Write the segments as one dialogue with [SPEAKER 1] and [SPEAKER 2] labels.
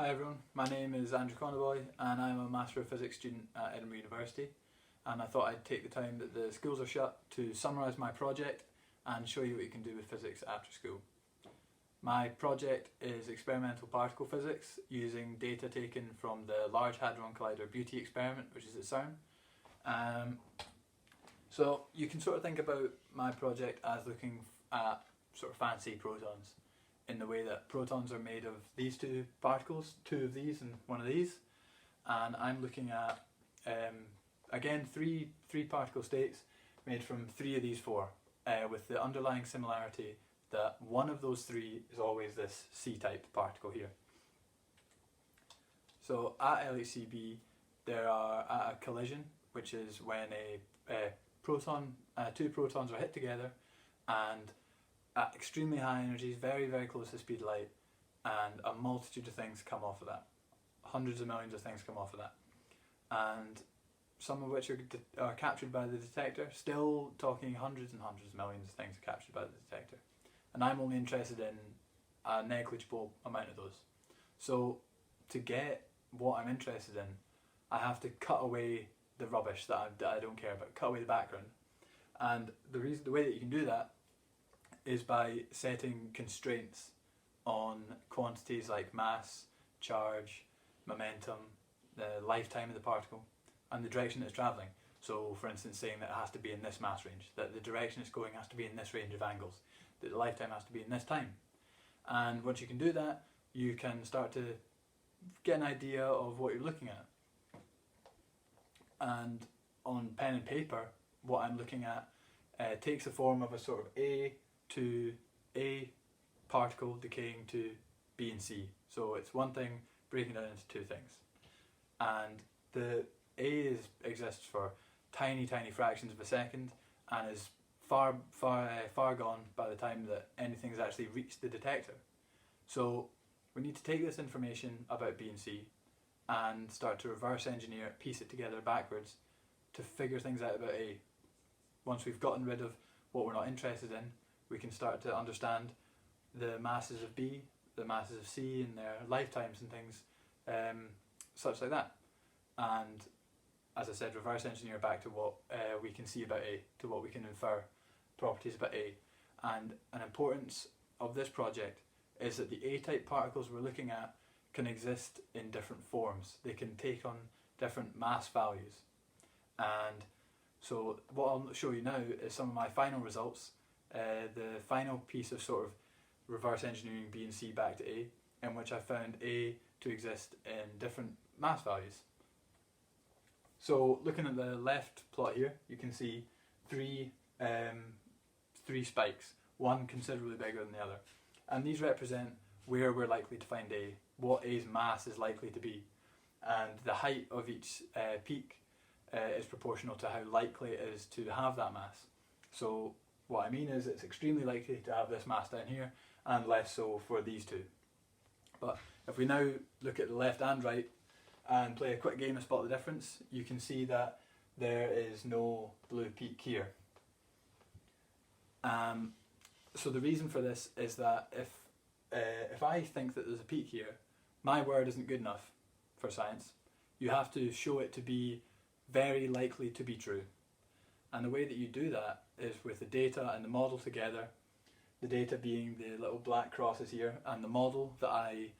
[SPEAKER 1] Hi everyone, my name is Andrew Conboy and I'm a Master of Physics student at Edinburgh University, and I thought I'd take the time that the schools are shut to summarise my project and show you what you can do with physics after school. My project is experimental particle physics using data taken from the Large Hadron Collider Beauty experiment, which is at CERN. So you can sort of think about my project as looking at sort of fancy protons, in the way that protons are made of these two particles, two of these and one of these, and I'm looking at again three particle states made from three of these four, with the underlying similarity that one of those three is always this C-type particle here. So at LHCb there are at a collision, which is when two protons are hit together and at extremely high energies, very close to the speed of light, and a multitude of things come off of that. Hundreds of millions of things come off of that, and some of which are captured by the detector. Still talking hundreds and hundreds of millions of things are captured by the detector, and I'm only interested in a negligible amount of those. So to get what I'm interested in, I have to cut away the rubbish that I don't care about, cut away the background, and the way that you can do that is by setting constraints on quantities like mass, charge, momentum, the lifetime of the particle, and the direction it's travelling. So for instance, saying that it has to be in this mass range, that the direction it's going has to be in this range of angles, that the lifetime has to be in this time. And once you can do that, you can start to get an idea of what you're looking at. And on pen and paper, what I'm looking at takes the form of a sort of A to A particle decaying to B and C. So it's one thing breaking down into two things. And the A exists for tiny fractions of a second and is far gone by the time that anything's actually reached the detector. So we need to take this information about B and C and start to reverse engineer it, piece it together backwards to figure things out about A. Once we've gotten rid of what we're not interested in, we can start to understand the masses of B, the masses of C and their lifetimes and things such like that. And as I said, reverse engineer back to what we can see about A, to what we can infer properties about A. And an importance of this project is that the A-type particles we're looking at can exist in different forms. They can take on different mass values. And so what I'll show you now is some of my final results, the final piece of sort of reverse engineering B and C back to A, in which I found A to exist in different mass values. So looking at the left plot here, you can see three spikes, one considerably bigger than the other. And these represent where we're likely to find A, what A's mass is likely to be. And the height of each peak is proportional to how likely it is to have that mass. So what I mean is it's extremely likely to have this mass down here and less so for these two. But if we now look at the left and right and play a quick game of spot the difference, you can see that there is no blue peak here. So the reason for this is that if I think that there's a peak here, my word isn't good enough for science. You have to show it to be very likely to be true. And the way that you do that is with the data and the model together, the data being the little black crosses here, and the model that I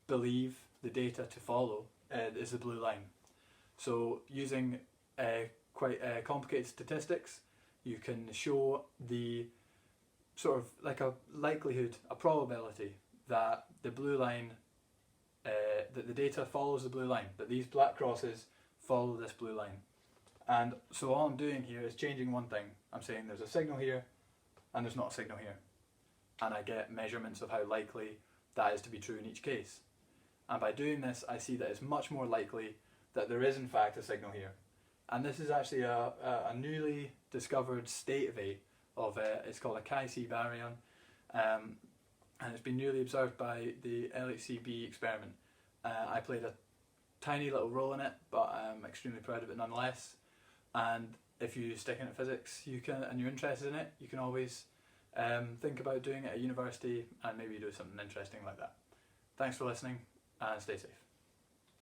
[SPEAKER 1] believe the data to follow is the blue line. So using quite complicated statistics, you can show the sort of like a likelihood, a probability that the blue line, that the data follows the blue line, that these black crosses follow this blue line. And so all I'm doing here is changing one thing. I'm saying there's a signal here and there's not a signal here. And I get measurements of how likely that is to be true in each case. And by doing this, I see that it's much more likely that there is in fact a signal here. And this is actually a newly discovered state of A, it's called a Chi-C baryon, and it's been newly observed by the LHCb experiment. I played a tiny little role in it, but I'm extremely proud of it nonetheless. And if you stick in at physics, and you're interested in it, you can always think about doing it at university and maybe do something interesting like that. Thanks for listening. and stay safe.